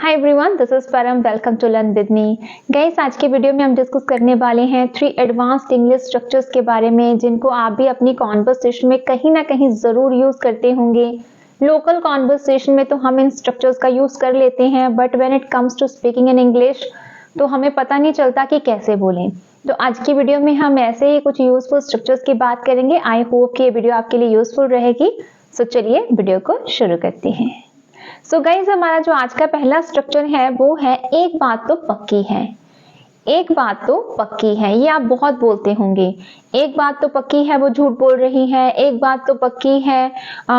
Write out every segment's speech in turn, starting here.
Hi everyone, this is Param. Welcome to learn with me. Guys, आज के video में हम डिस्कस करने वाले हैं 3 एडवांस्ड इंग्लिश स्ट्रक्चर्स के बारे में, जिनको आप भी अपनी कॉन्वर्सेशन में कहीं ना कहीं जरूर यूज करते होंगे। लोकल कॉन्वर्सेशन में तो हम इन स्ट्रक्चर्स का यूज कर लेते हैं, but when it comes to speaking in English तो हमें पता नहीं चलता कि कैसे बोलें। तो आज की वीडियो में हम ऐसे ही कुछ यूजफुल स्ट्रक्चर्स की बात करेंगे। आई होप कि ये वीडियो आपके लिए यूजफुल रहेगी। सो चलिए वीडियो को शुरू करते हैं। सो गाइज, हमारा जो आज का पहला स्ट्रक्चर है वो है एक बात तो पक्की है। एक बात तो पक्की है, ये आप बहुत बोलते होंगे। एक बात तो पक्की है, वो झूठ बोल रही है। एक बात तो पक्की है,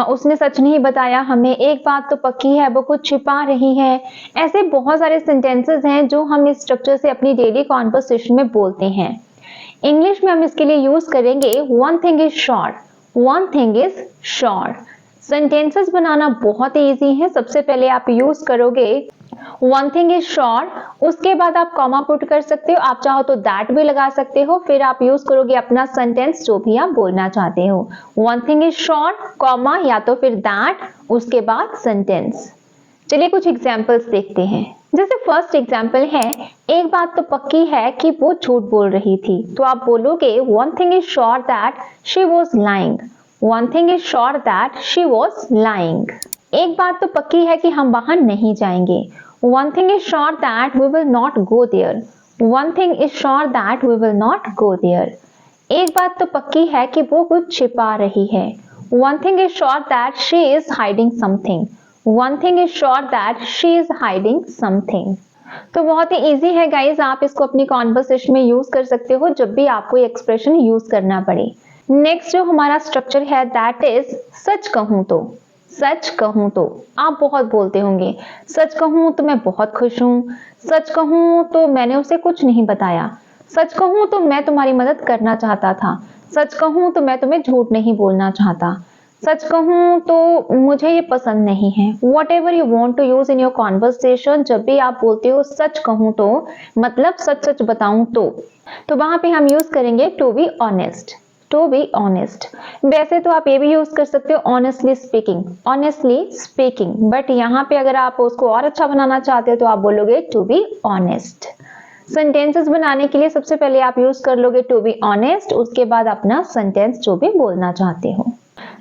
उसने सच नहीं बताया हमें। एक बात तो पक्की है, वो कुछ छिपा रही है। ऐसे बहुत सारे सेंटेंसेस हैं जो हम इस स्ट्रक्चर से अपनी डेली कॉन्वर्सेशन में बोलते हैं। इंग्लिश में हम इसके लिए यूज करेंगे one thing is sure. One thing is sure. Sentences बनाना बहुत ही इजी है। सबसे पहले आप यूज करोगे वन थिंग इज श्योर, उसके बाद आप कॉमा पुट कर सकते हो। आप चाहो तो दैट भी लगा सकते हो। फिर आप यूज करोगे अपना सेंटेंस जो भी आप बोलना चाहते हो। One thing is sure, comma या तो फिर दैट, उसके बाद सेंटेंस। चलिए कुछ एग्जाम्पल्स देखते हैं। जैसे फर्स्ट एग्जाम्पल है, एक बात तो पक्की है कि वो झूठ बोल रही थी। तो आप बोलोगे one thing is sure that she was lying. One thing is sure that she was lying. एक बात तो पक्की है कि हम वहां नहीं जाएंगे। One thing is sure that we will not go there. One thing is sure that we will not go there. एक बात तो पक्की है कि वो कुछ छिपा रही है। One thing is sure that she is hiding something. One thing is sure that she is hiding something. तो बहुत ही इजी है गाइज, आप इसको अपनी कॉन्वर्सेशन में यूज कर सकते हो जब भी आपको ये एक्सप्रेशन यूज करना पड़े। नेक्स्ट जो हमारा स्ट्रक्चर है दैट इज सच कहूं तो। सच कहूं तो आप बहुत बोलते होंगे। सच कहूं तो मैं बहुत खुश हूं। सच कहूं तो मैंने उसे कुछ नहीं बताया। सच कहूं तो मैं तुम्हारी मदद करना चाहता था। सच कहूं तो मैं तुम्हें झूठ नहीं बोलना चाहता। सच कहूं तो मुझे ये पसंद नहीं है। Whatever you want to use in your conversation, जब भी आप बोलते हो सच कहूं तो मतलब सच सच बताऊं तो वहां पे हम यूज करेंगे to be honest. To be honest. वैसे तो आप ये भी यूज कर सकते हो honestly speaking. Honestly speaking, but यहाँ पे अगर आप उसको और अच्छा बनाना चाहते हो तो आप बोलोगे टू बी ऑनेस्ट। सेंटेंसेस बनाने के लिए सबसे पहले आप यूज कर लोगे टू बी ऑनेस्ट, उसके बाद अपना सेंटेंस जो भी बोलना चाहते हो।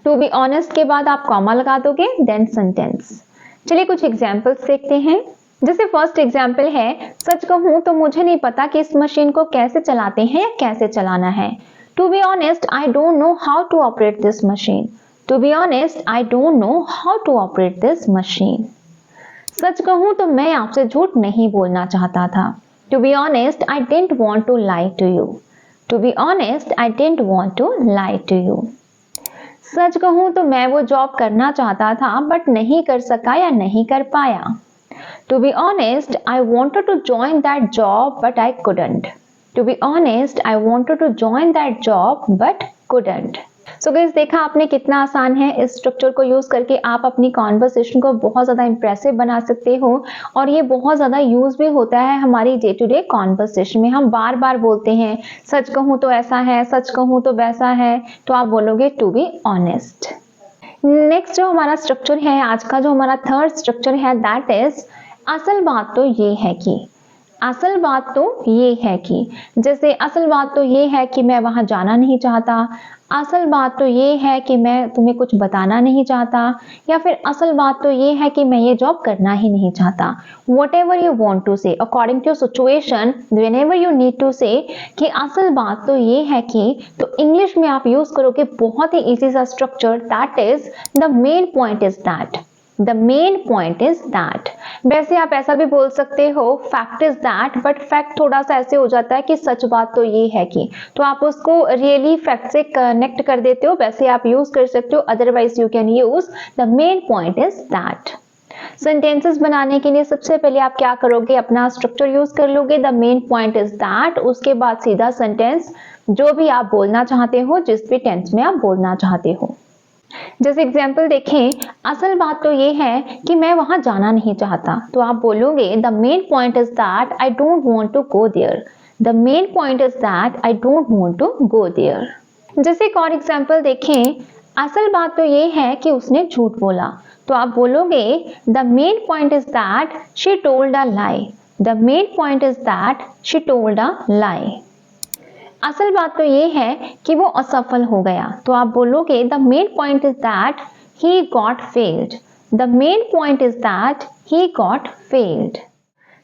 टू बी ऑनेस्ट के बाद आप कॉमा लगा दोगे, देन सेंटेंस। चलिए कुछ एग्जाम्पल्स देखते हैं। जैसे फर्स्ट एग्जाम्पल है, सच कहूं तो मुझे नहीं पता कि इस मशीन को कैसे चलाते हैं या कैसे चलाना है। To be honest, I don't know how to operate this machine. To be honest, I don't know how to operate this machine. सच कहूं तो मैं आपसे झूठ नहीं बोलना चाहता था। To be honest, I didn't want to lie to you. To be honest, I didn't want to lie to you. सच कहूं तो मैं वो जॉब करना चाहता था बट नहीं कर सका या नहीं कर पाया। To be honest, I wanted to join that job but I couldn't. To be honest, I wanted to join that job but couldn't. So guys, देखा आपने कितना आसान है। इस स्ट्रक्चर को यूज करके आप अपनी कॉन्वर्सेशन को बहुत ज्यादा इंप्रेसिव बना सकते हो, और ये बहुत ज्यादा यूज भी होता है हमारी डे टू डे कॉन्वर्सेशन में। हम बार बार बोलते हैं सच कहूं तो ऐसा है, सच कहूं तो वैसा है, तो आप बोलोगे टू बी ऑनेस्ट। नेक्स्ट जो हमारा स्ट्रक्चर है आज का, जो हमारा थर्ड स्ट्रक्चर है दैट इज असल बात तो ये है कि। असल बात तो ये है कि, जैसे असल बात तो ये है कि मैं वहां जाना नहीं चाहता। असल बात तो ये है कि मैं तुम्हें कुछ बताना नहीं चाहता, या फिर असल बात तो ये है कि मैं ये जॉब करना ही नहीं चाहता। What you want to say according to situation, when you need to say कि असल बात तो ये है कि, तो इंग्लिश में आप यूज करोगे बहुत ही इजी सा structure that is the main point is that. The main point is that. वैसे आप ऐसा भी बोल सकते हो fact is that, but fact थोड़ा सा ऐसे हो जाता है कि सच बात तो ये है कि, तो आप उसको रियली फैक्ट से कनेक्ट कर देते हो। वैसे आप यूज कर सकते हो, otherwise you can use the main point is that. Sentences बनाने के लिए सबसे पहले आप क्या करोगे, अपना स्ट्रक्चर यूज कर लोगे the main point is that, उसके बाद सीधा सेंटेंस जो भी आप बोलना चाहते हो, जिस भी टेंस में आप बोलना चाहते हो। जैसे एग्जाम्पल देखें, असल बात तो ये है कि मैं वहां जाना नहीं चाहता, तो आप बोलोगे the main point is that I don't want to go there. The main point is that I don't want to go there. जैसे एक और एग्जाम्पल देखें, असल बात तो ये है कि उसने झूठ बोला, तो आप बोलोगे the main point is that she told a lie. The main point is that she told a lie. असल बात तो ये है कि वो असफल हो गया, तो आप बोलोगे the main point is that he got failed. The main point is that he got failed.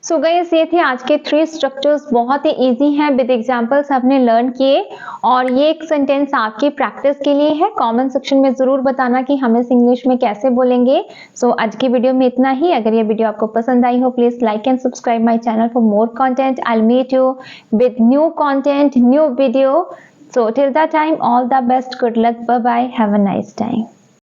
So guys, ये थे आज के 3 स्ट्रक्चर्स। बहुत ही इजी हैं, विद एग्जांपल्स आपने लर्न किए। और ये एक सेंटेंस आपकी प्रैक्टिस के लिए है। कमेंट सेक्शन में जरूर बताना कि हम इस इंग्लिश में कैसे बोलेंगे। सो आज की वीडियो में इतना ही। अगर ये वीडियो आपको पसंद आई हो, please like and subscribe my channel for more content. I will meet you with new content, new video. So till that time, all the best, good luck, bye bye, have a nice time.